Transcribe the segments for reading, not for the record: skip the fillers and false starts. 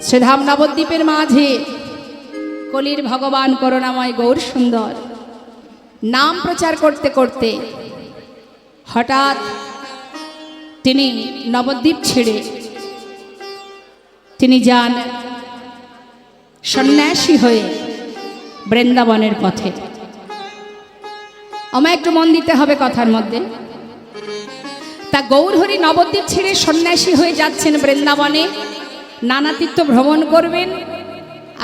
শ্রীধাম নবদ্বীপের মাঝে কলির ভগবান করুণাময় গৌর সুন্দর নাম প্রচার করতে করতে হঠাৎ তিনি নবদ্বীপ ছেড়ে তিনি যান সন্ন্যাসী হয়ে বৃন্দাবনের পথে। আমায় একটু মন দিতে হবে কথার মধ্যে। তা গৌরহরি নবদ্বীপ ছেড়ে সন্ন্যাসী হয়ে যাচ্ছেন বৃন্দাবনে, নানা তীর্থ ভ্রমণ করবেন।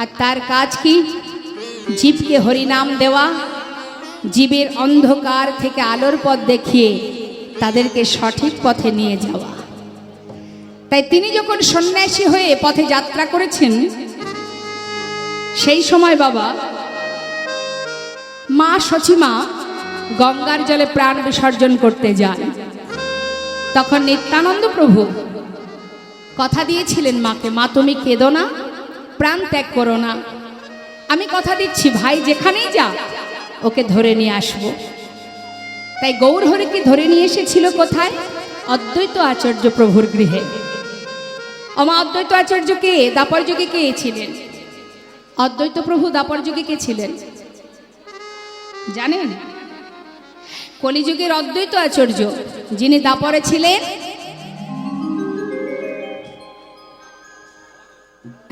আর তার কাজ কি? জীবকে হরিনাম দেওয়া, জীবের অন্ধকার থেকে আলোর পথ দেখিয়ে তাদেরকে সঠিক পথে নিয়ে যাওয়া। তাই তিনি যখন সন্ন্যাসী হয়ে পথে যাত্রা করেছেন, সেই সময় বাবা মা সচিমা গঙ্গার জলে প্রাণ বিসর্জন করতে যান। তখন নিত্যানন্দ প্রভু কথা দিয়েছিলেন মাকে, মা তুমি কেঁদো না, প্রাণ ত্যাগ করো না, আমি কথা দিচ্ছি ভাই যেখানেই যা ওকে ধরে নিয়ে আসবো। তাই গৌরহরিকে ধরে নিয়ে এসেছিল কোথায়? অদ্বৈত আচার্য প্রভুর গৃহে। আমা অদ্বৈত আচার্যকে দাপর যুগে কে ছিলেন? অদ্বৈত প্রভু দাপর যুগে কে ছিলেন জানেন? কলিযুগের অদ্বৈত আচার্য যিনি দাপরে ছিলেন,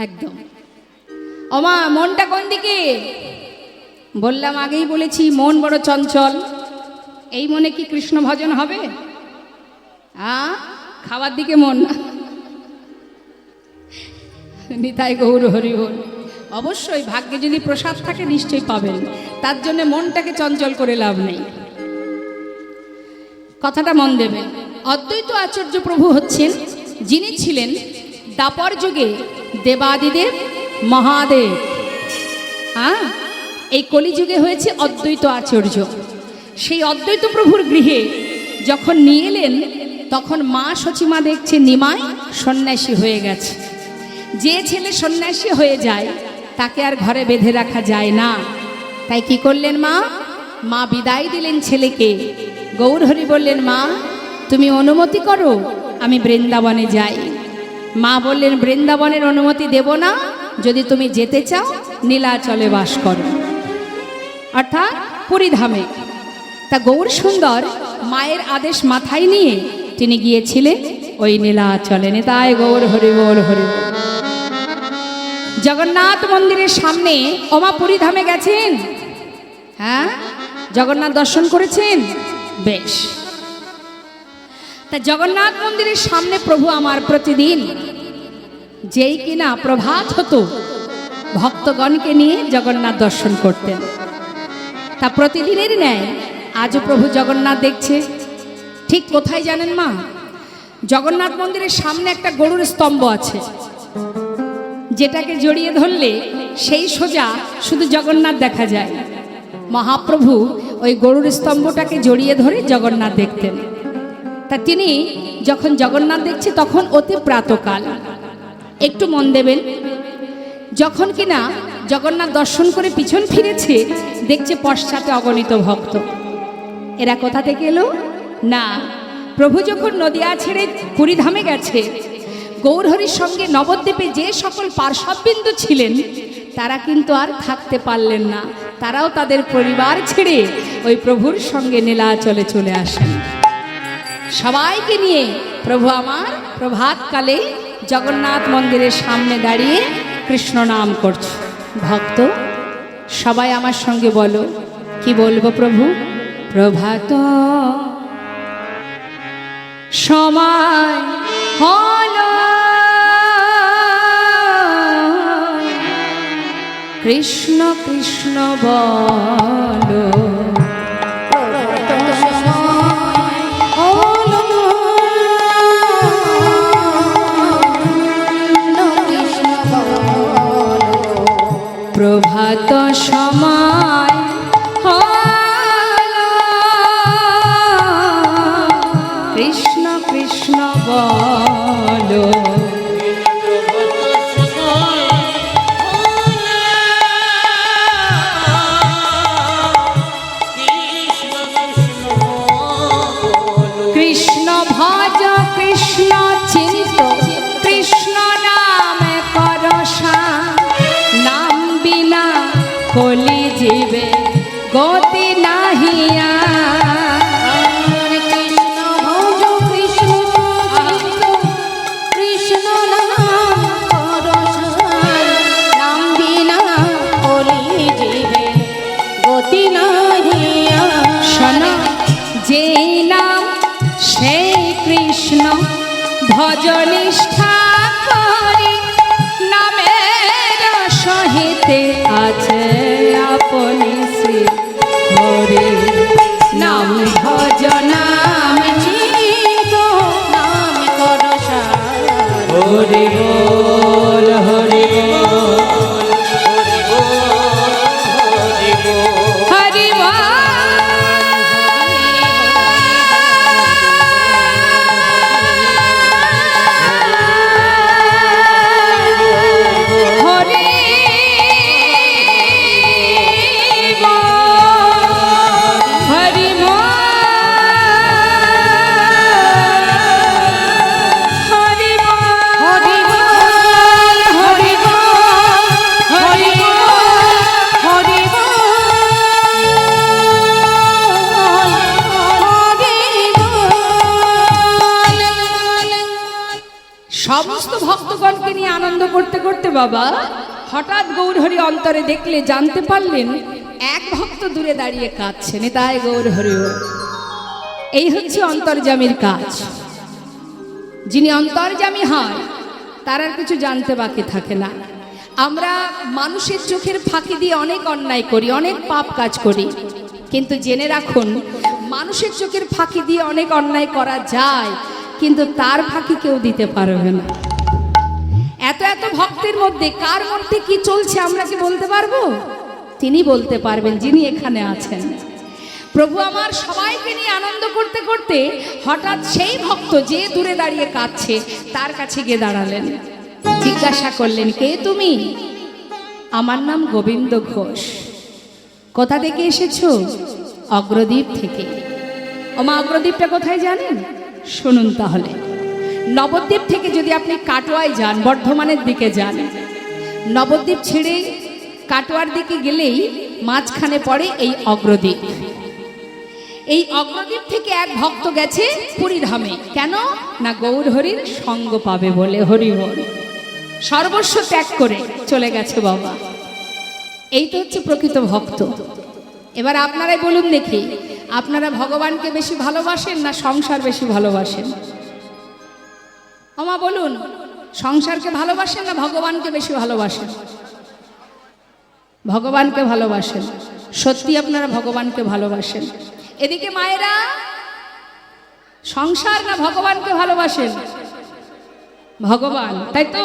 একদম। ওমা মনটা কোন দিকে? বললাম, আগেই বলেছি মন বড় চঞ্চল। এই মনে কি কৃষ্ণ ভজন হবে? খাওয়ার দিকে মন না। নিতাই গৌর হরি বল। অবশ্যই ভাগ্যে যদি প্রসাদ থাকে নিশ্চয়ই পাবেন, তার জন্য মনটাকে চঞ্চল করে লাভ নেই। কথাটা মন দেবেন। অদ্বৈত আচার্য প্রভু হচ্ছেন যিনি ছিলেন দাপর যুগে দেবাদিদেব মহাদেব। এই কলিযুগে হয়েছে অদ্বৈত আচার্য। সেই অদ্বৈত প্রভুর গৃহে যখন নিয়ে এলেন, তখন মা সচিমা দেখছে নিমাই সন্ন্যাসী হয়ে গেছে। যে ছেলে সন্ন্যাসী হয়ে যায় তাকে আর ঘরে বেঁধে রাখা যায় না। তাই কি করলেন মা? মা বিদায় দিলেন ছেলেকে। গৌরহরি বললেন, মা তুমি অনুমতি করো আমি বৃন্দাবনে যাই। মা বললেন, বৃন্দাবনের অনুমতি দেব না, যদি তুমি যেতে চাও নীলাচলে বাস করো, অর্থাৎ পুরীধামে। তা গৌর সুন্দর মায়ের আদেশ মাথায় নিয়ে তিনি গিয়েছিলেন ওই নীলাচলে। নিতাই গৌর হরি বল হরি বল। জগন্নাথ মন্দিরের সামনে ওমা পুরীধামে গেছেন? হ্যাঁ, জগন্নাথ দর্শন করেছেন? বেশ। তা জগন্নাথ মন্দিরের সামনে প্রভু আমার প্রতিদিন যেই কিনা প্রভাত হতো ভক্তগণকে নিয়ে জগন্নাথ দর্শন করতেন। তা প্রতিদিনের ন্যায় আজও প্রভু জগন্নাথ দেখছে। ঠিক কোথায় জানেন মা? জগন্নাথ মন্দিরের সামনে একটা গরুর স্তম্ভ আছে, যেটাকে জড়িয়ে ধরলে সেই সোজা শুধু জগন্নাথ দেখা যায়। মহাপ্রভু ওই গরুর স্তম্ভটাকে জড়িয়ে ধরে জগন্নাথ দেখতেন। তা তিনি যখন জগন্নাথ দেখছে তখন অতি প্রাতকাল। একটু মন দেবেন, যখন কিনা জগন্নাথ দর্শন করে পিছন ফিরেছে, দেখছে পশ্চাতে অগণিত ভক্ত। এরা কোথা থেকে এলো? না, প্রভু যখন নদিয়া ছেড়ে পুরীধামে গেছে, গৌরহরির সঙ্গে নবদ্বীপে যে সকল পার্শ্ববিন্দু ছিলেন তারা কিন্তু আর থাকতে পারলেন না। তারাও তাদের পরিবার ছেড়ে ওই প্রভুর সঙ্গে নীলাচলে চলে আসেন। সবাইকে নিয়ে প্রভু আমার প্রভাতকালে জগন্নাথ মন্দিরের সামনে দাঁড়িয়ে কৃষ্ণ নাম করছে। ভক্ত সবাই আমার সঙ্গে বলো, কি বলবো প্রভু? প্রভাত সময় হলো, কৃষ্ণ কৃষ্ণ বলো। প্রভাত সময় হলো, কৃষ্ণ কৃষ্ণ বলো। কৃষ্ণ ভজ কৃষ্ণ চিন্ত, কৃষ্ণ নামে কর ভজনিষ্ঠা করি নামের সহিতে আছে আপনি শ্রী হরি নাম ভজনাম নাম কর হরি বল হরি সমস্ত ভক্তগণকে নিয়ে আনন্দ করতে করতে বাবা হঠাৎ গৌরহরি অন্তরে দেখলে জানতে পারলেন এক ভক্ত দূরে দাঁড়িয়ে কাঁদছেন। তাই গৌরহরি এই হচ্ছে অন্তর্যামীর কাজ। যিনি অন্তর্যামী হয় তার আর কিছু জানতে বাকি থাকে না। আমরা মানুষের চোখের ফাঁকি দিয়ে অনেক অন্যায় করি, অনেক পাপ কাজ করি, কিন্তু জেনে রাখুন মানুষের চোখের ফাঁকি দিয়ে অনেক অন্যায় করা যায়, কিন্তু তার ফাঁকি কেউ দিতে পারবে না। এত এত ভক্তের মধ্যে কার মধ্যে কি চলছে আমরা কি বলতে পারবো? তিনি বলতে পারবেন, যিনি এখানে আছেন। প্রভু আমার সবাইকে নিয়ে আনন্দ করতে করতে হঠাৎ সেই ভক্ত যে দূরে দাঁড়িয়ে কাঁদছে তার কাছে গিয়ে দাঁড়ালেন, জিজ্ঞাসা করলেন, কে তুমি? আমার নাম গোবিন্দ ঘোষ। কোথা থেকে এসেছো? অগ্রদ্বীপ থেকে। ওমা, অগ্রদ্বীপটা কোথায় জানেন? শুনুন তাহলে। নবদ্বীপ থেকে যদি আপনি কাটোয়ায় যান, বর্ধমানের দিকে যান, নবদ্বীপ ছেড়ে কাটোয়ার দিকে গেলেই মাঝখানে পড়ে এই অগ্রদ্বীপ। এই অগ্রদ্বীপ থেকে এক ভক্ত গেছে পুরীধামে। কেন না? গৌরহরির সঙ্গ পাবে বলে। হরি বল। সর্বস্ব ত্যাগ করে চলে গেছে বাবা। এই তো হচ্ছে প্রকৃত ভক্ত। এবার আপনারাই বলুন দেখি, আপনারা ভগবানকে বেশি ভালোবাসেন না সংসার বেশি ভালোবাসেন? আমা বলুন, সংসারকে ভালোবাসেন না ভগবানকে বেশি ভালোবাসেন? ভগবানকে ভালোবাসেন। সত্যি আপনারা ভগবানকে ভালোবাসেন? এদিকে মায়েরা, সংসার না ভগবানকে ভালোবাসেন? ভগবান, তাই তো?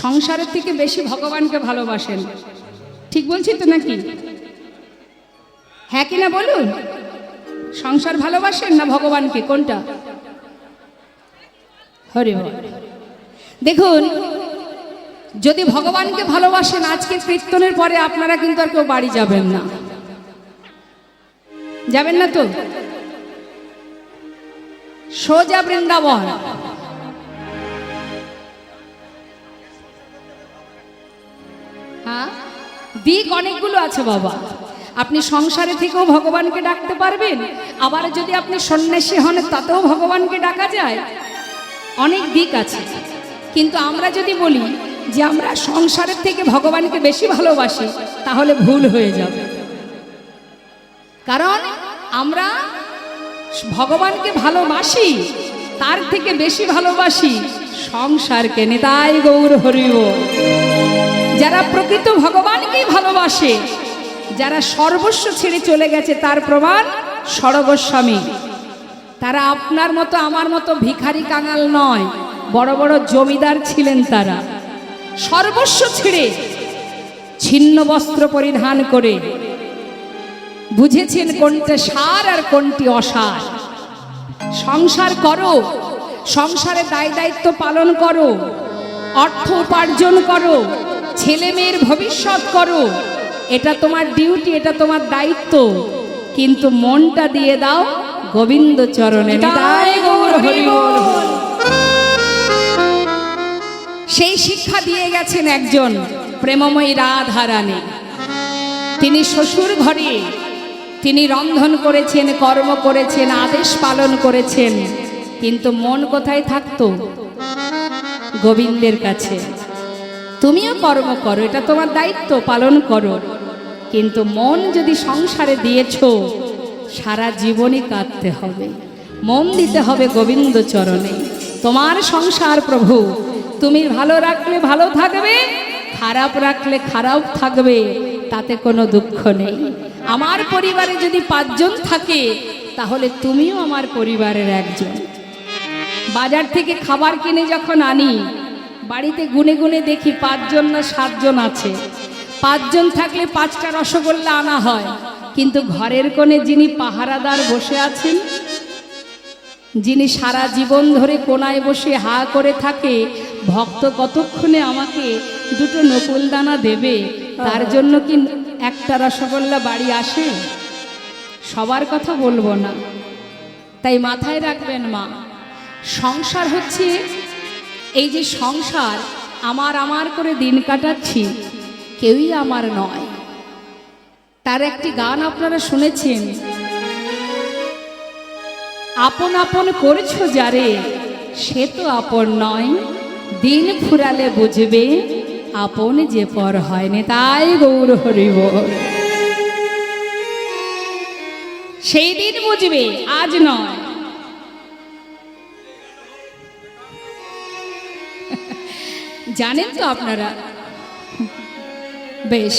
সংসারের থেকে বেশি ভগবানকে ভালোবাসেন, ঠিক বলছি তো নাকি? হ্যাঁ কিনা বলুন? সংসার ভালোবাসেন না ভগবানকে, কোনটা? হরি বল। দেখুন, যদি ভগবানকে ভালোবাসেন আজকে কীর্তনের পরে আপনারা কিন্তু আর কেউ বাড়ি যাবেন না। যাবেন না তো? সোজা বৃন্দাবন। হ্যাঁ, দিক অনেকগুলো আছে বাবা। আপনি সংসারে থেকেও ভগবানকে ডাকতে পারবেন, আবার যদি আপনি সন্ন্যাসী হন তাতেও ভগবানকে ডাকা যায়। অনেক দিক আছে। কিন্তু আমরা যদি বলি যে আমরা সংসারের থেকে ভগবানকে বেশি ভালোবাসি, তাহলে ভুল হয়ে যাবে। কারণ আমরা ভগবানকে ভালোবাসি, তার থেকে বেশি ভালোবাসি সংসারকে। নিতাই গৌর হরি বল। যারা প্রকৃত ভগবানকেই ভালোবাসে, যারা সর্বস্ব ছেড়ে চলে গেছে, তার প্রমাণ সরগোস্বামী। তারা আপনার মতো আমার মতো ভিখারি কাঙাল নয়, বড় বড় জমিদার ছিলেন। তারা সর্বস্ব ছেড়ে ছিন্ন বস্ত্র পরিধান করে বুঝেছেন কোনটা সার আর কোনটি অসার। সংসার করো, সংসারে দায় দায়িত্ব পালন করো, অর্থ উপার্জন করো, ছেলে মেয়ের ভবিষ্যৎ করো, এটা তোমার ডিউটি, এটা তোমার দায়িত্ব। কিন্তু মনটা দিয়ে দাও গোবিন্দ চরণে। সেই শিক্ষা দিয়ে গেছেন একজন প্রেমময়ী রাধারানী। তিনি শ্বশুর ঘরে তিনি রন্ধন করেছেন, কর্ম করেছেন, আদেশ পালন করেছেন, কিন্তু মন কোথায় থাকতো? গোবিন্দের কাছে। তুমিও কর্ম করো, এটা তোমার দায়িত্ব, পালন করো, কিন্তু মন যদি সংসারে দিয়েছো, সারা জীবনই কাঁদতে হবে। মন দিতে হবে গোবিন্দ চরণে। তোমার সংসার প্রভু, তুমি ভালো রাখলে ভালো থাকবে, খারাপ রাখলে খারাপ থাকবে, তাতে কোনো দুঃখ নেই। আমার পরিবারে যদি 5 জন থাকে তাহলে তুমিও আমার পরিবারের একজন। বাজার থেকে খাবার কিনে যখন আনি, বাড়িতে গুনে গুনে দেখি 5 জন না 7 জন আছে। 5 জন থাকলে 5টা রসগোল্লা আনা হয়, কিন্তু ঘরের কোণে যিনি পাহারাদার বসে আছেন, যিনি সারা জীবন ধরে কোনায় বসে হা করে থাকে, ভক্ত কতক্ষণে আমাকে 2টো নকুল দানা দেবে, তার জন্য কি একটা রসগোল্লা বাড়ি আসে? সবার কথা বলবো না, তাই মাথায় রাখবেন মা, সংসার হচ্ছে এই যে সংসার, আমার করে দিন কাটাচ্ছি, কেউই আমার নয়। তার একটি গান আপনারা শুনেছেন, আপন আপন করছো যারে সে তো আপন নয়, দিন ফুরালে বুঝবে আপন যে পর হয় না। তাই গৌর হরি বল, সেই দিন বুঝবে, আজ নয়। জানেন তো আপনারা? বেশ,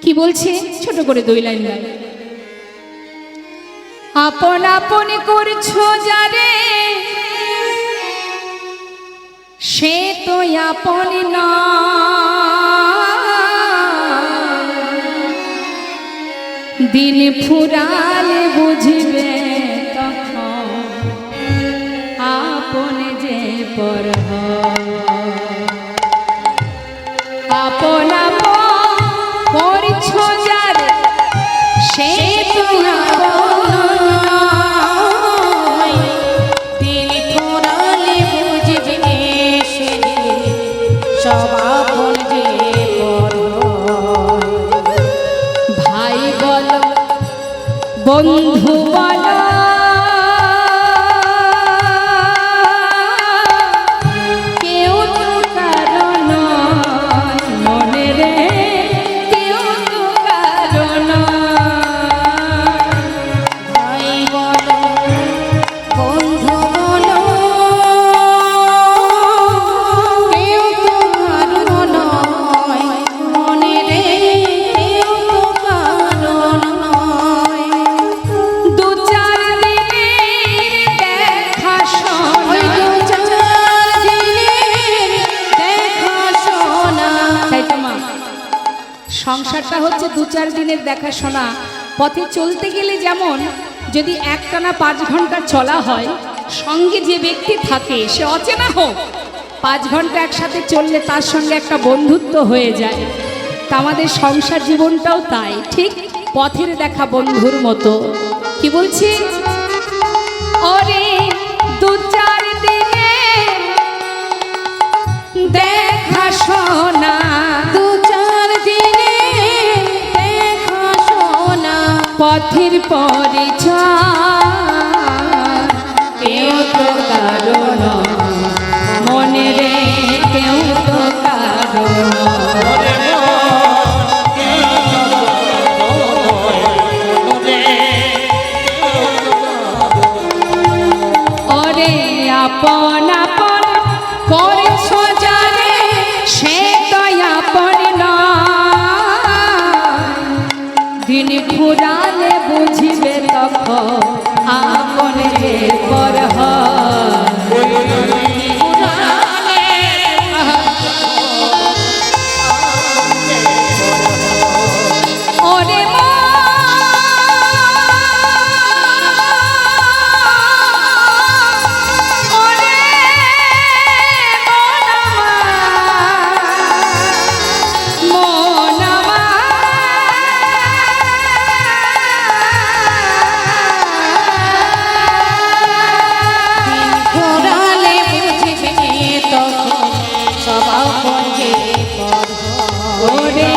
কি বলছে ছোট করে 2 লাইন গাই। আপন আপন করছো যারে সে তো আপন না, দিন ফুরালে বুঝবে তখন আপন যে পর হয়। আপন আপন করছো যারে সে তো আপন নয়, দিন ফুরালে বুঝবে সে সব আপন যে পর হয়। ভাই বলো বন্ধু বলো কেউ তো কারো নয়, মনে রে কেউ তো কারো নয়। ভাই বলো বন্ধু বলো কেউ তো কারো নয়, মনে রে কেউ তো কারো নয়। 2-4 দিনের দেখা শোনা, 2-4 দিনের দেখা শোনা, তাই তো মা, সংসারটা হচ্ছে 2-4 দিনের দেখাশোনা। পথে চলতে গেলে যেমন যদি একটানা 5 ঘন্টা চলা হয়, সঙ্গে যে ব্যক্তি থাকে সে অচেনা হোক, 5 ঘন্টা একসাথে চললে তার সঙ্গে একটা বন্ধুত্ব হয়ে যায়। তা আমাদের সংসার জীবনটাও তাই, ঠিক পথের দেখা বন্ধুর মতো। কি বলছি? ওরে 2-4 দিনের দেখা শোনা, 2-4 দিনের দেখা শোনা, পথের পরিচয় কেউ তো কারো নয়, মনে রে কেউ তো কারো নয়। ওরে আপন আপন করছো যারে সে তো আপন নয়, দিন ফুরালে বুঝবে তখন আপন যে পর হয়। ওরে মা ওরে মনমা ফুরালে বুঝবে তখন সব আপন যে পর হয়। ওরে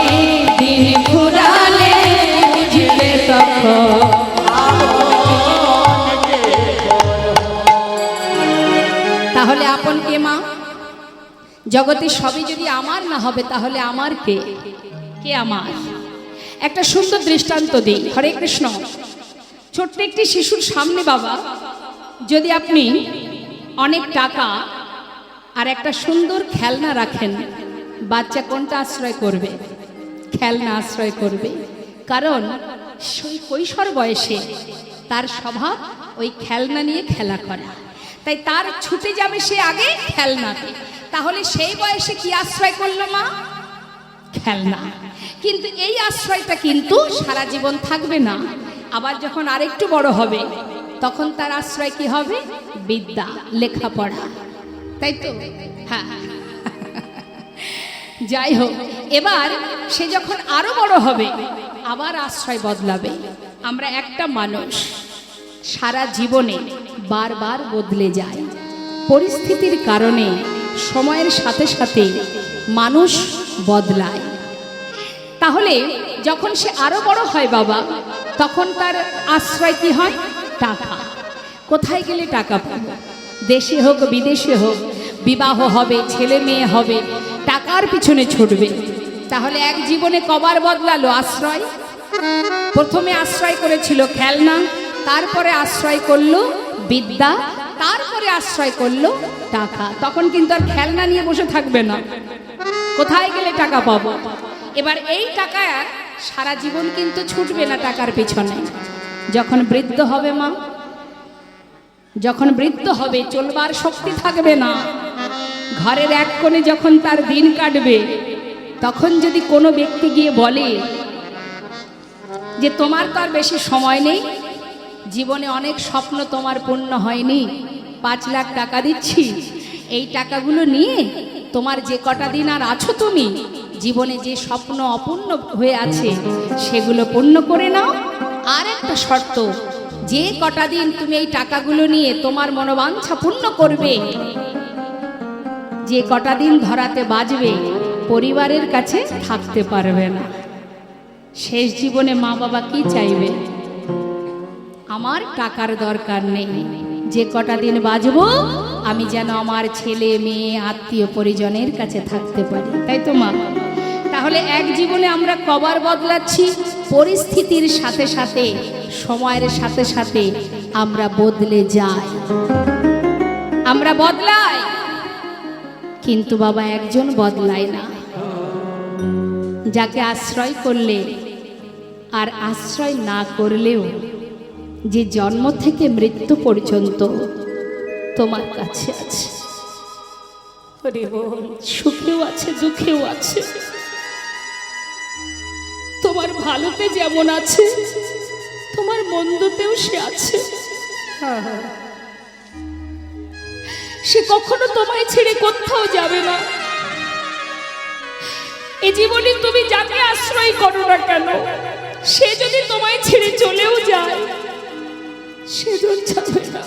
দিন ফুরালে বুঝবে তখন। তাহলে আপন কে মা? জগতে সবই যদি আমার না হবে তাহলে আমার কে? কে আমার? একটা সুন্দর দৃষ্টান্ত দিই। হরে কৃষ্ণ। ছোট্ট একটি শিশুর সামনে বাবা যদি আপনি অনেক টাকা আর একটা সুন্দর খেলনা রাখেন, বাচ্চা কোনটা আশ্রয় করবে? খেলনা আশ্রয় করবে, কারণ কৈশোর বয়সে তার স্বভাব ওই খেলনা নিয়ে খেলা করা, তাই তার ছুটে যাবে সে আগে খেলনাতে। তাহলে সেই বয়সে কি আশ্রয় করলো মা? খেলনা। কিন্তু এই আশ্রয়টা কিন্তু সারা জীবন থাকবে না, আবার যখন আরেকটু বড় হবে তখন তার আশ্রয় কি হবে? বিদ্যা, লেখাপড়া, তাই তো? হ্যাঁ, যাই হোক, এবার সে যখন আরো বড় হবে আবার আশ্রয় বদলাবে। আমরা একটা মানুষ সারা জীবনে বারবার বদলে যায়, পরিস্থিতির কারণে সময়ের সাথে সাথে মানুষ বদলায়। তাহলে যখন সে আরো বড় হয় বাবা, তখন তার আশ্রয় কি হয়? টাকা। কোথায় গেলে টাকা পাবো? দেশে হোক বিদেশে হোক, বিবাহ হবে, ছেলে মেয়ে হবে, টাকার পিছনে ছুটবে। তাহলে এক জীবনে কবার বদলালো আশ্রয়? প্রথমে আশ্রয় করেছিল খেলনা, তারপরে আশ্রয় করলো বিদ্যা, তারপরে আশ্রয় করলো টাকা। তখন কিন্তু আর খেলনা নিয়ে বসে থাকবে না, কোথায় গেলে টাকা পাবো। এবার এই টাকা সারা জীবন কিন্তু ছুটবে না টাকার পিছনে। যখন বৃদ্ধ হবে মা, যখন বৃদ্ধ হবে চলবার শক্তি থাকবে না, ঘরের এক কোণে যখন তার দিন কাটবে, তখন যদি কোনো ব্যক্তি গিয়ে বলে যে তোমার তো আর বেশি সময় নেই, জীবনে অনেক স্বপ্ন তোমার পূর্ণ হয়নি, 5 লাখ টাকা দিচ্ছি, এই টাকাগুলো নিয়ে তোমার যে কটা দিন আর আছো তুমি, জীবনে যে স্বপ্ন অপূর্ণ হয়ে আছে সেগুলো পূর্ণ করে নাও। আর একটা শর্ত, যে কটা দিন তুমি এই টাকাগুলো নিয়ে তোমার মনোবাঞ্ছা পূর্ণ করবে, যে কটা দিন ধরাতে বাজবে, পরিবারের কাছে থাকতে পারবে না। শেষ জীবনে মা বাবা কি চাইবে? আমার টাকার দরকার নেই, যে কটা দিন বাঁচবো আমি যেন আমার ছেলে মেয়ে আত্মীয় পরিজনের কাছে থাকতে পারি, তাই তো মা? তাহলে এক জীবনে আমরা কবার বদলাচ্ছি? পরিস্থিতির সাথে সাথে, সময়ের সাথে সাথে আমরা বদলে যাই, আমরা বদলাই। কিন্তু বাবা একজন বদলায় না, যাকে আশ্রয় করলে আর আশ্রয় না করলেও যে জন্ম থেকে মৃত্যু পর্যন্ত তোমার কাছে আছে, সুখেও আছে দুঃখেও আছে, তোমার ভালোতে যেমন আছে তোমার মন্দতেও সে আছে। সে কখনো তোমায় ছেড়ে কোথাও যাবে না। এই জীবনে তুমি যাকে আশ্রয় করো না কেন, সে যদি তোমায় ছেড়ে চলেও যায় সেজন যাবে না।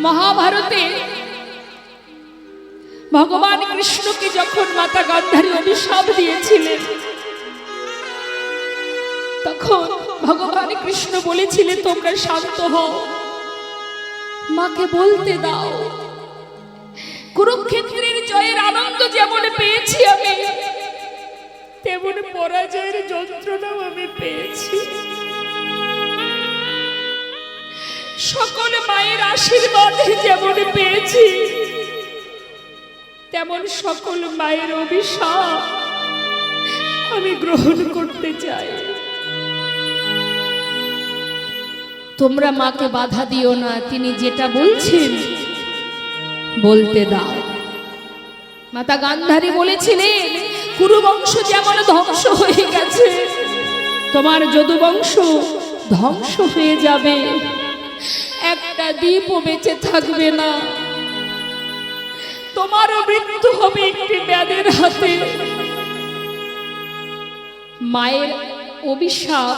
মহাভারতে ভগবান কৃষ্ণকে যখন মাতা গান্ধারী অভিশাপ দিয়েছিলেন, তখন ভগবান কৃষ্ণ বলেছিলেন তোমরা শান্ত হও, মাকে বলতে দাও। কুরুক্ষেত্রের জয়ের আনন্দ যেমন পেয়েছি আমি, তেমন পরাজয়ের যন্ত্রণাও আমি পেয়েছি। সকল মায়ের আশীর্বাদ যেমন পেয়েছি, তেমন সকল মায়ের অভিশাপ আমি গ্রহণ করতে চাই। তোমরা মাকে বাধা দিও না, তিনি যেটা বলছেন বলতে দাও। মাতা গান্ধারী বলেছিলেন কুরুবংশ যেমন ধ্বংস হয়ে গেছে, তোমার যদুবংশ ধ্বংস হয়ে যাবে, একটা দ্বীপও বেঁচে থাকবে না, তোমারও মৃত্যু হবে একটি ব্যাধের হাতে। মায়ের অভিশাপ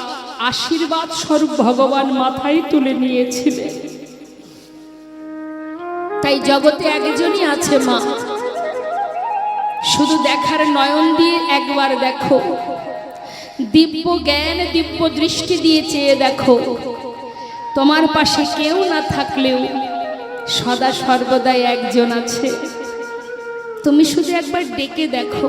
আশীর্বাদ স্বরূপ ভগবান মাথায় তুলে নিয়েছিলেন। তাই জগতে একজনই আছে মা, শুধু দেখার নয়ন দিয়ে একবার দেখো, দিব্য জ্ঞান দিব্য দৃষ্টি দিয়ে চেয়ে দেখো, তোমার পাশে কেউ না থাকলেও সদা সর্বদাই একজন আছে। তুমি শুধু একবার ডেকে দেখো,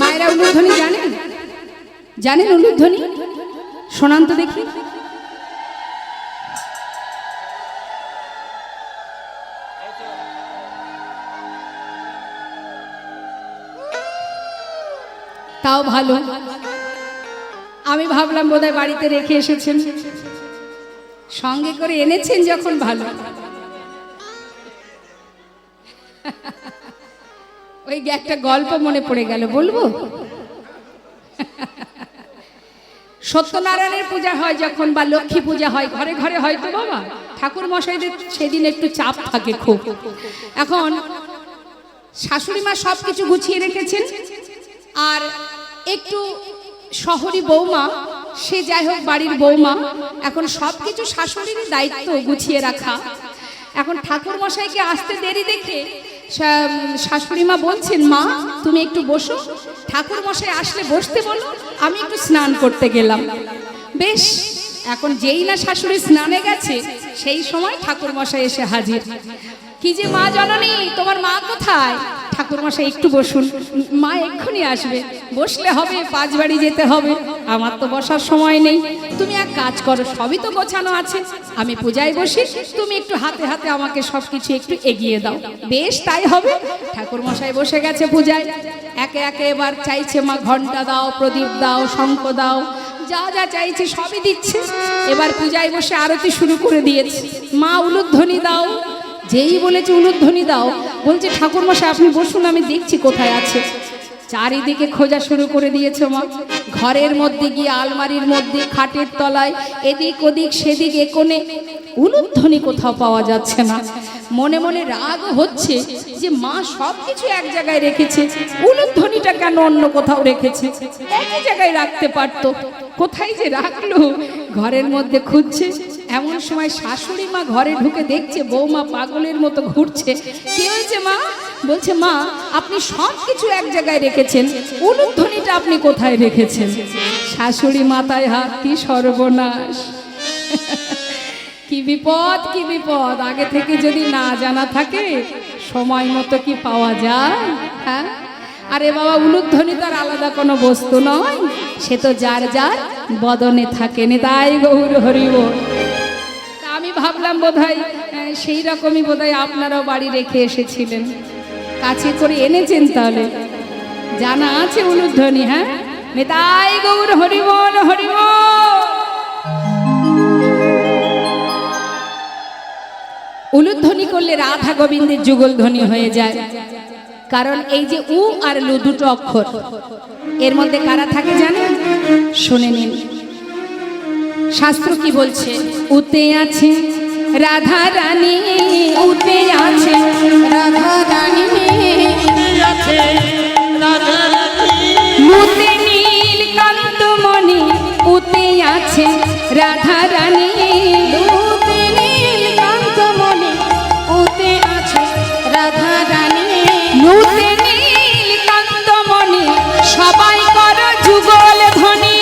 মায়েরা উলুধ্বনি জানেন? জানেন উলুধ্বনি? শোনান তো দেখি। তাও ভালো, আমি ভাবলাম বোধহয় বাড়িতে রেখে এসেছেন, সঙ্গে করে এনেছেন যখন ভালো। ওই একটা গল্প মনে পড়ে গেল, বলবো? সত্যনারায়ণের পূজা হয় যখন, বা লক্ষ্মী পূজা হয়, ঘরে ঘরে হয়তো বাবা ঠাকুর মশাইদের সেদিন একটু চাপ থাকে খুব। এখন শাশুড়ি মা সব কিছু গুছিয়ে রেখেছেন, আর একটু শহরী বৌমা, সে যাই হোক বাড়ির বৌমা, এখন সব কিছু শাশুড়ির দায়িত্ব গুছিয়ে রাখা। এখন ঠাকুর মশাইকে আসতে দেরি দেখে শাশুড়ি মা বলছেন, মা তুমি একটু বসো, ঠাকুর মশাই আসলে বসতে বলো, আমি একটু স্নান করতে গেলাম। বেশ, এখন যেই না শাশুড়ি স্নানে গেছে সেই সময় ঠাকুর মশাই এসে হাজির। কি যে মা জননী, তোমার মা কোথায়? ঠাকুর মশাই একটু বসুন, মা এক্ষুনি আসবে। বসলে হবে, পাঁচ বাড়ি যেতে হবে, আমার তো বসার সময় নেই। তুমি এক কাজ করো, সবই তো গোছানো আছে, আমি পূজায় বসি, তুমি একটু হাতে হাতে আমাকে সবকিছু একটু এগিয়ে দাও। বেশ তাই হবে। ঠাকুর মশাই বসে গেছে পূজায়, একে একে এবার চাইছে মা ঘন্টা দাও, প্রদীপ দাও, শঙ্খ দাও, যা যা চাইছে সবই দিচ্ছে। এবার পূজায় বসে আরতি শুরু করে দিয়েছে। মা উলুধ্বনি দাও, যেই বলেছে উলুধ্বনি দাও, বলছে ঠাকুর মশাই আপনি বসুন, আমি দেখছি কোথায় আছে। চারিদিকে খোঁজা শুরু করে দিয়েছে মা। ঘরের মধ্যে গিয়ে, আলমারির মধ্যে, খাটের তলায়, এদিক ওদিক সেদিক একোণে, উলুধ্বনি কোথাও পাওয়া যাচ্ছে না। মনে মনে রাগ হচ্ছে যে মা সব কিছু এক জায়গায় রেখেছে, উলুধ্বনিটা কেন অন্য কোথাও রেখেছে? একই জায়গায় রাখতে পারতো, কোথায় যে রাখলো? ঘরের মধ্যে খুঁজছে। এমন সময় শাশুড়ি মা ঘরে ঢুকে দেখছে বৌমা পাগলের মতো ঘুরছে। কি হয়েছে মা? বলছে, মা আপনি সব কিছু এক জায়গায় রেখেছেন, উলুধ্বনিটা আপনি কোথায় রেখেছেন? শাশুড়ি মাথায় হাত, কি সর্বনাশ, কি বিপদ, কি বিপদ! আগে থেকে যদি না জানা থাকে সময় মতো কি পাওয়া যায়? হ্যাঁ, আরে বাবা, উলুধ্বনি তো আর আলাদা কোনো বস্তু নয়, সে তো যার যার বদনে থাকে। নিতাই গৌর হরি বল। তা আমি ভাবলাম বোধহয় সেই রকমই বোধহয় আপনারাও বাড়ি রেখে এসেছিলেন, কাছে করে এনেছেন, তাহলে জানা আছে উলুধ্বনি। হ্যাঁ, নিতাই গৌর হরি বল, হরি বল। উলুধ্বনি করলে রাধা গোবিন্দের যুগল ধ্বনি হয়ে যায়। কারণ এই যে উ আর লু দুটো অক্ষর, এর মধ্যে কারা থাকে জানেন? শুনে নিন, শাস্ত্র কি বলছে? উতে আছে রাধা রানী, উতে আছে রাধা রানী, মুতে নীল কান্ত মণি, উতে আছে রাধা রানী, উতে নীল কান্ত মণি, উতে আছে রাধা রানী, মুতে নীল কান্ত মণি, সবাই করো যুগল ধ্বনি।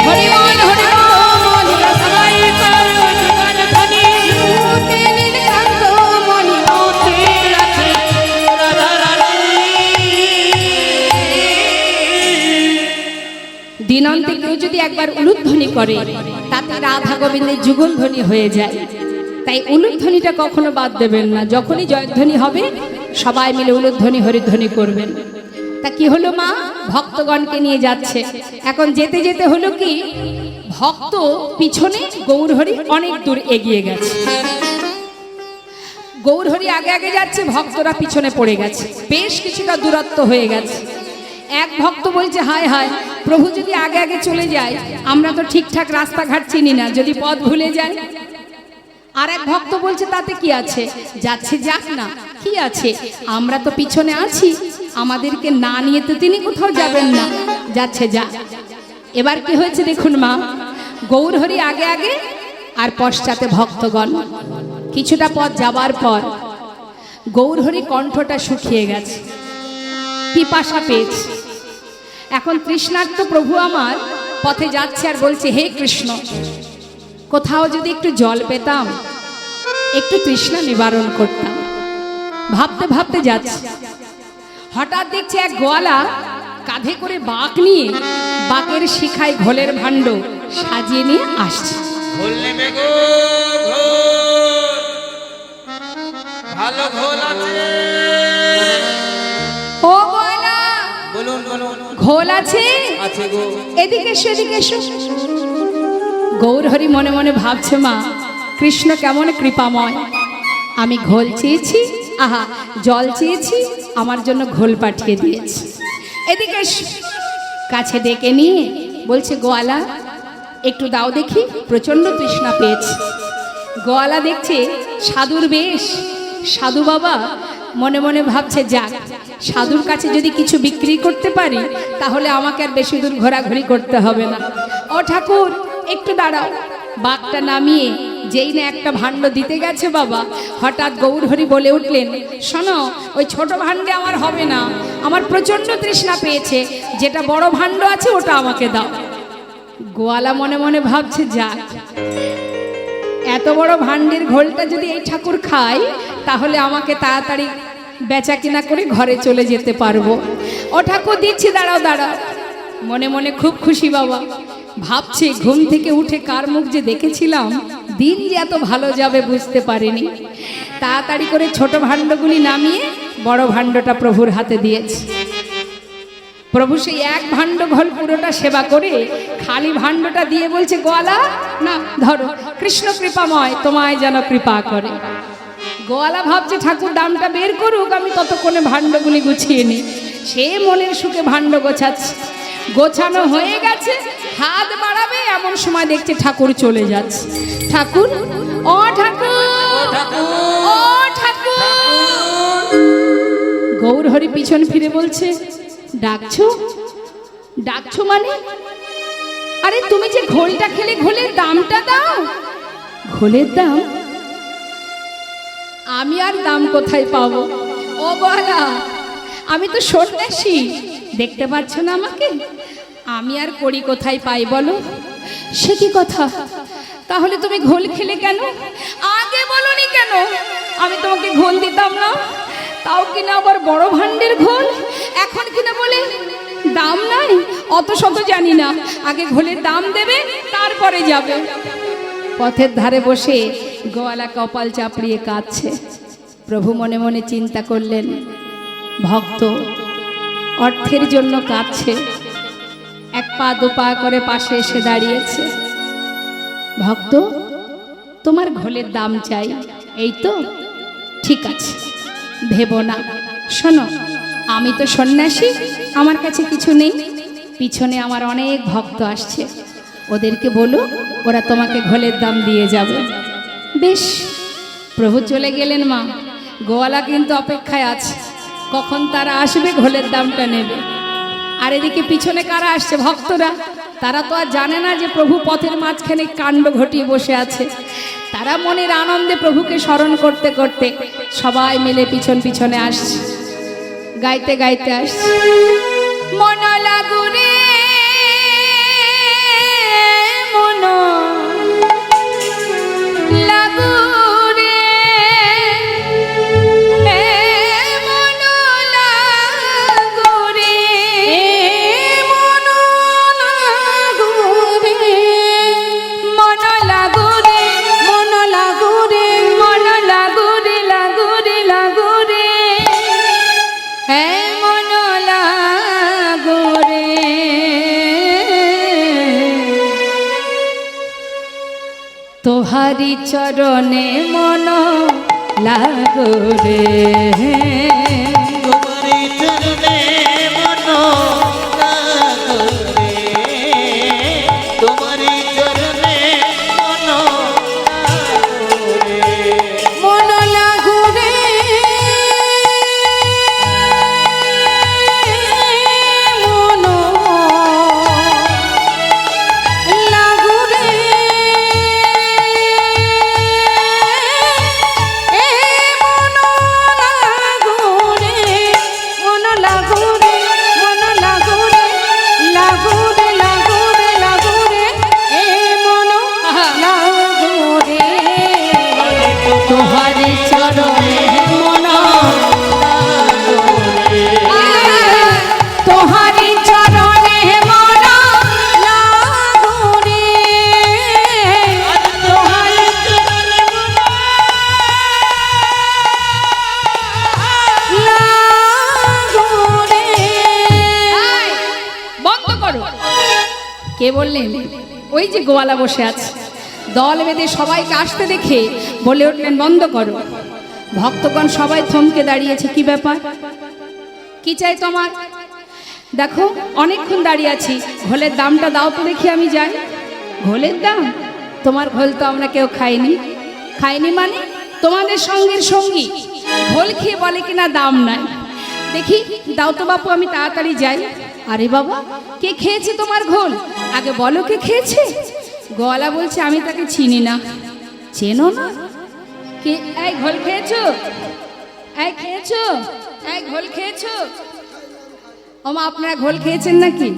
হরি বল, হরি বল, সবাই করো যুগল ধ্বনি। মুতে নীল কান্ত মণি, উতে আছে রাধা রানী। দিনান্তে কেউ যদি একবার উলুধ্বনি করে, তাতে রাধা গোবিন্দের যুগল ধ্বনি হয়ে যায়। তাই উলুধ্বনিটা কখনো বাদ দেবেন না। যখনই জয়ধ্বনি হবে সবাই মিলে উলুধ্বনি হরিধ্বনি করবেন। তা কি হলো, মা ভক্তগণকে নিয়ে যাচ্ছে। এখন যেতে যেতে হলো কি, ভক্ত পিছনে, গৌরহরি অনেক দূর এগিয়ে গেছে। গৌরহরি আগে আগে যাচ্ছে, ভক্তরা পিছনে পড়ে গেছে, বেশ কিছুটা দূরত্ব হয়ে গেছে। এক ভক্ত বলছে, হায় হায়, প্রভু যদি আগে আগে চলে যায়, আমরা তো ঠিকঠাক রাস্তাঘাট চিনি না, যদি পথ ভুলে যায়। আর এক ভক্ত বলছে, তাতে কি আছে, যাচ্ছে যাক না, কি আছে, আমরা তো পিছনে আছি, আমাদেরকে না নিয়ে তো তিনি কোথাও যাবেন না, যাচ্ছে যা। এবার কি হয়েছে দেখুন মা, গৌরহরি আগে আগে আর পশ্চাতে ভক্তগণ। কিছুটা পথ যাবার পর গৌরহরি কণ্ঠটা শুকিয়ে গেছে, পিপাসা পেয়েছে। এখন তৃষ্ণার্ত প্রভু আমার পথে যাচ্ছে আর বলছে, হে কৃষ্ণ, কোথাও যদি একটু জল পেতাম, একটু তৃষ্ণা নিবারণ করতাম। ভাবতে ভাবতে যাচ্ছে, হঠাৎ দেখছে এক গোয়ালা কাঁধে করে বাঁক নিয়ে, বাঁকের শিখায় ঘোলের ভাণ্ড সাজিয়ে নিয়ে আসছে। ভালো ঘোল আছে, ও গোয়ালা, বলুন বলুন, ঘোল আছে? আছে গো। এদিকে এসো, এদিকে এসো। গৌরহরি মনে মনে ভাবছে, মা কৃষ্ণ কেমন কৃপাময়, আমি ঘোল চেয়েছি, আহা জল চেয়েছি, আমার জন্য ঘোল পাঠিয়ে দিয়েছি। এদিকে কাছে ডেকে নিয়ে বলছে, গোয়ালা একটু দাও দেখি, প্রচন্ড তৃষ্ণা পেয়েছে। গোয়ালা দেখছে সাধুর বেশ, সাধু বাবা, মনে মনে ভাবছে, যাক সাধুর কাছে যদি কিছু বিক্রি করতে পারি তাহলে আমাকে আর বেশি দূর ঘোরাঘুরি করতে হবে না। ও ঠাকুর একটু দাঁড়াও। বাঘটা নামিয়ে যেই না একটা ভাণ্ড দিতে গেছে বাবা, হঠাৎ গৌরহরি বলে উঠলেন, শোনো, ওই ছোট ভাণ্ডে আমার হবে না, আমার প্রচণ্ড তৃষ্ণা পেয়েছে, যেটা বড় ভাণ্ড আছে ওটা আমাকে দাও। গোয়ালা মনে মনে ভাবছে, যাক, এত বড় ভাণ্ডের ঘোলটা যদি এই ঠাকুর খায় তাহলে আমাকে তাড়াতাড়ি বেচা কিনা করে ঘরে চলে যেতে পারবো। ও ঠাকুর দিচ্ছি, দাঁড়াও দাঁড়াও। মনে মনে খুব খুশি বাবা, ভাবছে ঘুম থেকে উঠে কার মুখ যে দেখেছিলাম, দিন যে এত ভালো যাবে বুঝতে পারিনি। তাড়াতাড়ি করে ছোট ভাণ্ডগুলি নামিয়ে বড় ভাণ্ডটা প্রভুর হাতে দিয়েছে। প্রভু সেই এক ভাণ্ড ঘোল পুরোটা সেবা করে খালি ভাণ্ডটা দিয়ে বলছে, গোয়ালা না ধরো, কৃষ্ণ কৃপাময় তোমায় যেন কৃপা করে। গোয়ালা ভাবছে ঠাকুর দামটা বের করুক, আমি ততক্ষণে ভাণ্ডগুলি গুছিয়ে নিই। সে মনের সুখে ভাণ্ড গোছাচ্ছে। গোছানো হয়ে গেছে, হাত বাড়াবে এমন সময় দেখছে ঠাকুর চলে যাচ্ছে। ঠাকুর, ও ঠাকুর, ও ঠাকুর। গৌরহরি পিছন ফিরে বলছে, ডাকছো? ডাকছো মানে? আরে তুমি যে ঘোলটা খেলে ঘোলের দামটা দাও। ঘোলের দাম? আমি আর দাম কোথায় পাবো? ও বলা, আমি তো সন্ন্যাসী, দেখতে পাচ্ছ না আমাকে? আমি আর করি কোথায় পাই বলো? সে কি কথা? তাহলে তুমি ঘোল খেলে কেন? আগে বলনি কেন? আমি তোমাকে ঘোল দিতাম না, তাও কিনা আবার বড় ভাণ্ডের ঘোল। এখন কিনা বলে দাম নাই। অত শত জানি না, আগে ঘোলের দাম দেবে তারপরে যাবে। পথের ধারে বসে গোয়ালা কপাল চাপড়িয়ে কাঁদছে। প্রভু মনে মনে চিন্তা করলেন, ভক্ত অর্থের জন্য কাঁদছে, এক পা দু পা করে পাশে এসে দাঁড়িয়েছে। ভক্ত, তোমার ঘোলের দাম চাই, এই তো? ঠিক আছে, ভেবো না। শোনো, আমি তো সন্ন্যাসী, আমার কাছে কিছু নেই। পিছনে আমার অনেক ভক্ত আসছে, ওদেরকে বলো, ওরা তোমাকে ঘোলের দাম দিয়ে যাবে। বেশ। প্রভু চলে গেলেন মা। গোয়ালা কিন্তু অপেক্ষায় আছে, কখন তারা আসবে ঘোলের দামটা নেবে। আর এদিকে পিছনে কারা আসছে? ভক্তরা। তারা তো আর জানে না যে প্রভু পথের মাঝখানে কাণ্ড ঘটিয়ে বসে আছে। তারা মনের আনন্দে প্রভুকে স্মরণ করতে করতে সবাই মিলে পিছন পিছনে আসছে, গাইতে গাইতে আসছে। মন লাগুরে, মন লাগুরে, মন লাগুরে, মন লাগুরে, মন লাগুরে, মন লাগুরে, মন লাগুরে, লাগুরে, লাগুরে, হ্যাঁ মন লাগুরে। তোহারি চরণে মন লাগুরে, তোমারি চরণে মন লাগুরে, তোমারি চরণে মন লাগুরে, মন লাগুরে, মন লাগুরে, মন লাগুরে, মন লাগুরে, লাগুরে, লাগুরে, লাগুরে, মন লাগুরে। তোহারি চরণে মন লাগুরে, তোহারি চরণে মন লাগুরে, তোহারি চরণে মন লাগুরে। বন্ধ করো। কে বললেন? ওই যে গোয়ালা বসে আছে। দল বেঁধে সবাইকে আসতে দেখে বলে উঠলেন, বন্ধ করো। ভক্তগণ সবাই থমকে দাঁড়িয়েছে। কি ব্যাপার? কি চাই তোমার? দেখো অনেকক্ষণ দাঁড়িয়ে আছি, ঘোলের দামটা দাও তো দেখি, আমি যাই। ঘোলের দাম? তোমার ঘোল তো আমরা কেউ খাইনি। খাইনি মানে? তোমাদের সঙ্গের সঙ্গী ঘোল খেয়ে বলে কিনা দাম নাই। দেখি দাও তো বাপু, আমি তাড়াতাড়ি যাই। আরে বাবা, কে খেয়েছে তোমার ঘোল? আগে বলো কে খেয়েছে। গোয়ালা বলছে আমি তাকে চিনি না। চেনো না? কে? এই ঘোল খেয়েছো? এই খেয়েছো? এই ঘোল খেয়েছো? ওমা, আপনারা ঘোল খেয়েছেন নাকি?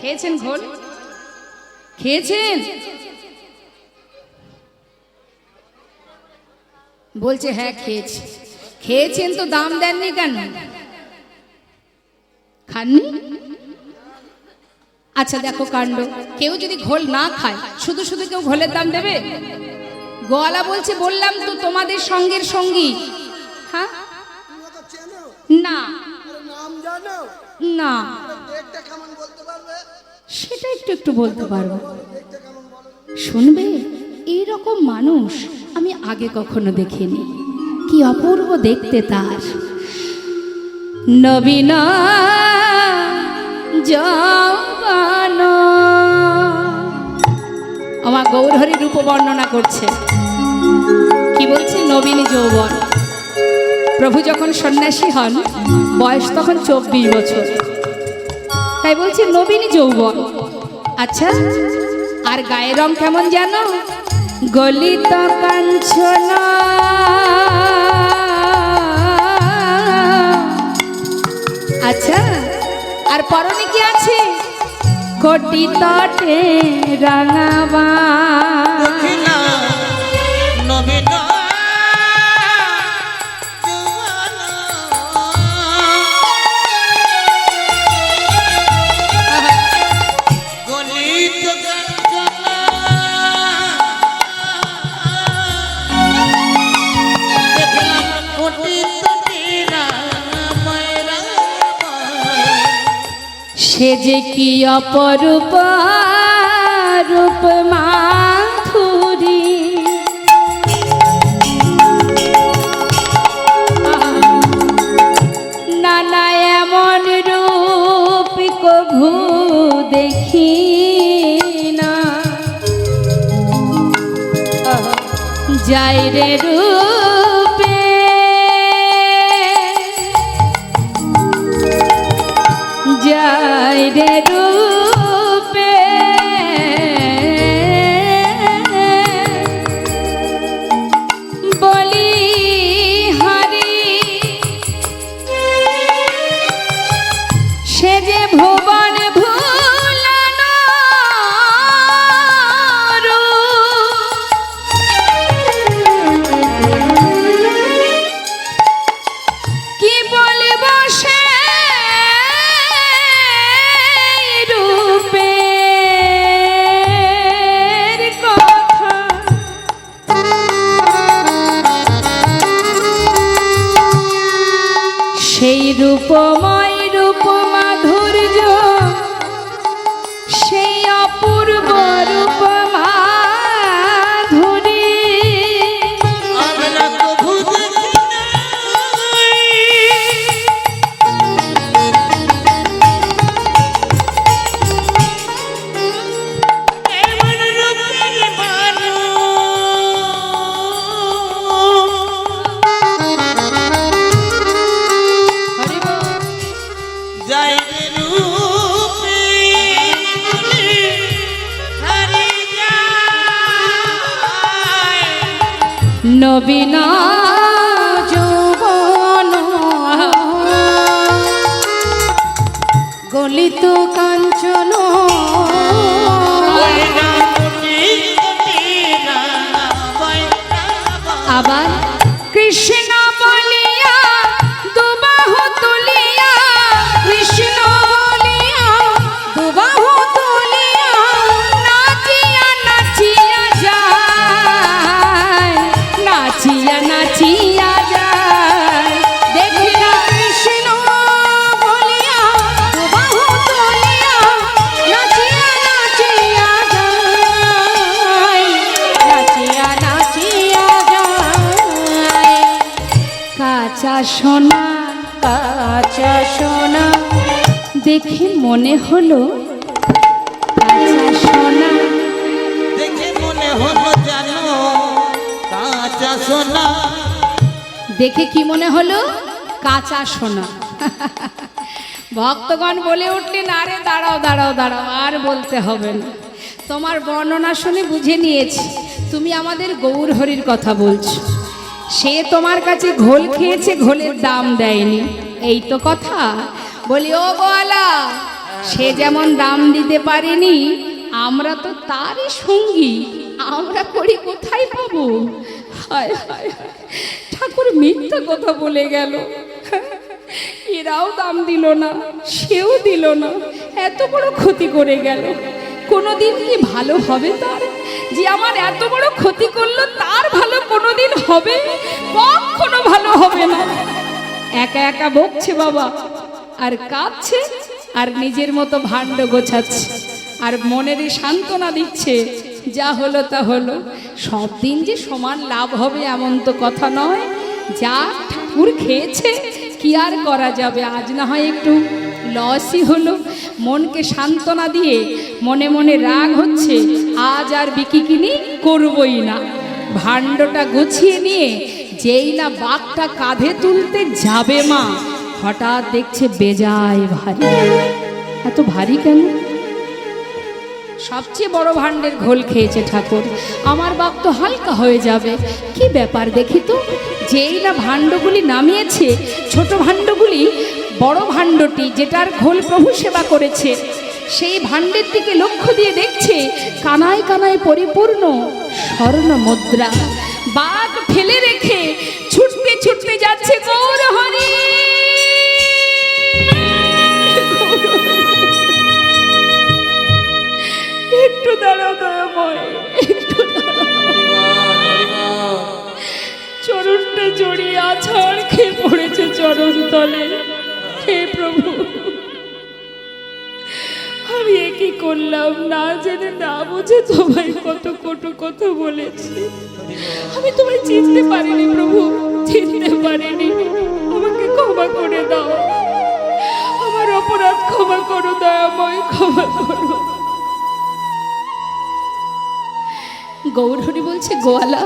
খেয়েছেন ঘোল? খেয়েছেন? বলছে হ্যাঁ খেয়েছি। খেয়েছেন তো দাম দেননি কেন? খাননি? আচ্ছা দেখো কাণ্ড, কেউ যদি ঘোল না খায় শুধু শুধু কেউ ঘোলের দাম দেবে? গোয়ালা বলছে বললাম তো তোমাদের সঙ্গের সঙ্গী। হ্যাঁ না না, সেটা একটু একটু বলতে পারবো। শুনবে, এইরকম মানুষ আমি আগে কখনো দেখিনি। কি অপূর্ব দেখতে তার। নবীন যৌবন, আমার গৌরহরি রূপ বর্ণনা করছে। কি বলছে? নবীন যৌবন। প্রভু যখন সন্ন্যাসী হন বয়স তখন 24 বছর, তাই বলছে নবীন যৌবন। আচ্ছা, আর গায়ের রং কেমন জানো? গলিত কাঞ্চনা, আচ্ছা, আর পরনে কি আছে? কোটি তটে রাঙাবা। নবীন সে যে কি অপরূপ রূপ মাধুরী, নানা এমন রূপ কভু দেখি না। যাই রে রূপে যাই রে রূপে, বলি হরি সে যে ভুবন ভুলানো কি বলব সে সেই রূপময় রূপ মাধুর্য, সেই অপূর্ব রূপ মাধুরী আমরা প্রভু নবীন যৌবন, গলিত কাঞ্চন, আবার কৃষ্ণ বলিয়া দুবাহু তুলিয়া, কৃষ্ণ বলিয়া দুবাহু তুলিয়া, নাচিয়া নাচিয়া যায়, নাচিয়া নাচিয়া যায়। দেখি না কৃষ্ণ বলিয়া দুবাহু তুলিয়া, নাচিয়া নাচিয়া যায়, নাচিয়া নাচিয়া যায়। কাঁচা সোনা, কাঁচা সোনা দেখে মনে হলো, কাঁচা সোনা দেখে মনে হলো জানো কাঁচা সোনা। দেখে কি মনে হলো? কাঁচা সোনা। ভক্তগণ বলে উঠলেন, আরে দাঁড়াও দাঁড়াও দাঁড়াও, আর বলতে হবে না, তোমার বর্ণনা শুনে বুঝে নিয়েছি তুমি আমাদের গৌরহরির কথা বলছো। সে তোমার কাছে ঘোল খেয়েছে, ঘোলের দাম দেয়নি, এই তো কথা। বলি ও গোয়ালা, সে যেমন দাম দিতে পারেনি, আমরা তো তারই সঙ্গী, আমরা করি কোথায় পাবো? হায় হায় হায়, ঠাকুর মিথ্যা কথা বলে গেল। এরাও দাম দিল না, সেও দিল না, এত বড় ক্ষতি করে গেল। কোনোদিন কি ভালো হবে তার? যে আমার এত বড় ক্ষতি করলো, তার ভালো কোনোদিন হবে? কখনো ভালো হবে না। একা একা বকছে বাবা, আর কাঁদছে, আর নিজের মতো ভাণ্ড গোছাচ্ছে, আর মনের সান্ত্বনা দিচ্ছে, যা হলো তা হলো। সব দিন যে সমান লাভ হবে এমন তো কথা নয়। যা ঠাকুর খেয়েছে কি আর করা যাবে, আজ না হয় একটু লসই হলো। মনকে সান্ত্বনা দিয়ে মনে মনে রাগ হচ্ছে, আজ আর বিকিকিনি করবই না। ভাণ্ডটা গুছিয়ে নিয়ে যেই না বাঘটা কাঁধে তুলতে যাবে মা, হঠাৎ দেখছে বেজায় ভারী। এত ভারী কেন? সবচেয়ে বড় ভাণ্ডের ঘোল খেয়েছে ঠাকুর, আমার বাপ তো হালকা হয়ে যাবে। কি ব্যাপার দেখি তো। যেই না ভাণ্ডগুলি নামিয়েছে, ছোট ভাণ্ডগুলি বড় ভাণ্ডটি যেটার ঘোল প্রভু সেবা করেছে, সেই ভাণ্ডের দিকে লক্ষ্য দিয়ে দেখছে কানায় কানায় পরিপূর্ণ স্বর্ণ মুদ্রা। বাঘ ফেলে রেখে ছুটতে ছুটতে যাচ্ছে গৌরহরি। একটু দাঁড়াও দয়াময়, একটু দাঁড়াও। চরণটা জড়িয়ে আছাড় খেয়ে পড়েছে চরণ তলে। হে প্রভু, আমি একই করলাম, না জেনে না বুঝে তোমায় কত কটু কথা বলেছি। আমি তোমায় চিনতে পারিনি প্রভু, চিনতে পারিনি। আমাকে ক্ষমা করে দাও, আমার অপরাধ ক্ষমা করো দয়াময়, ক্ষমা করো। গৌরহরি বলছে, গোয়ালা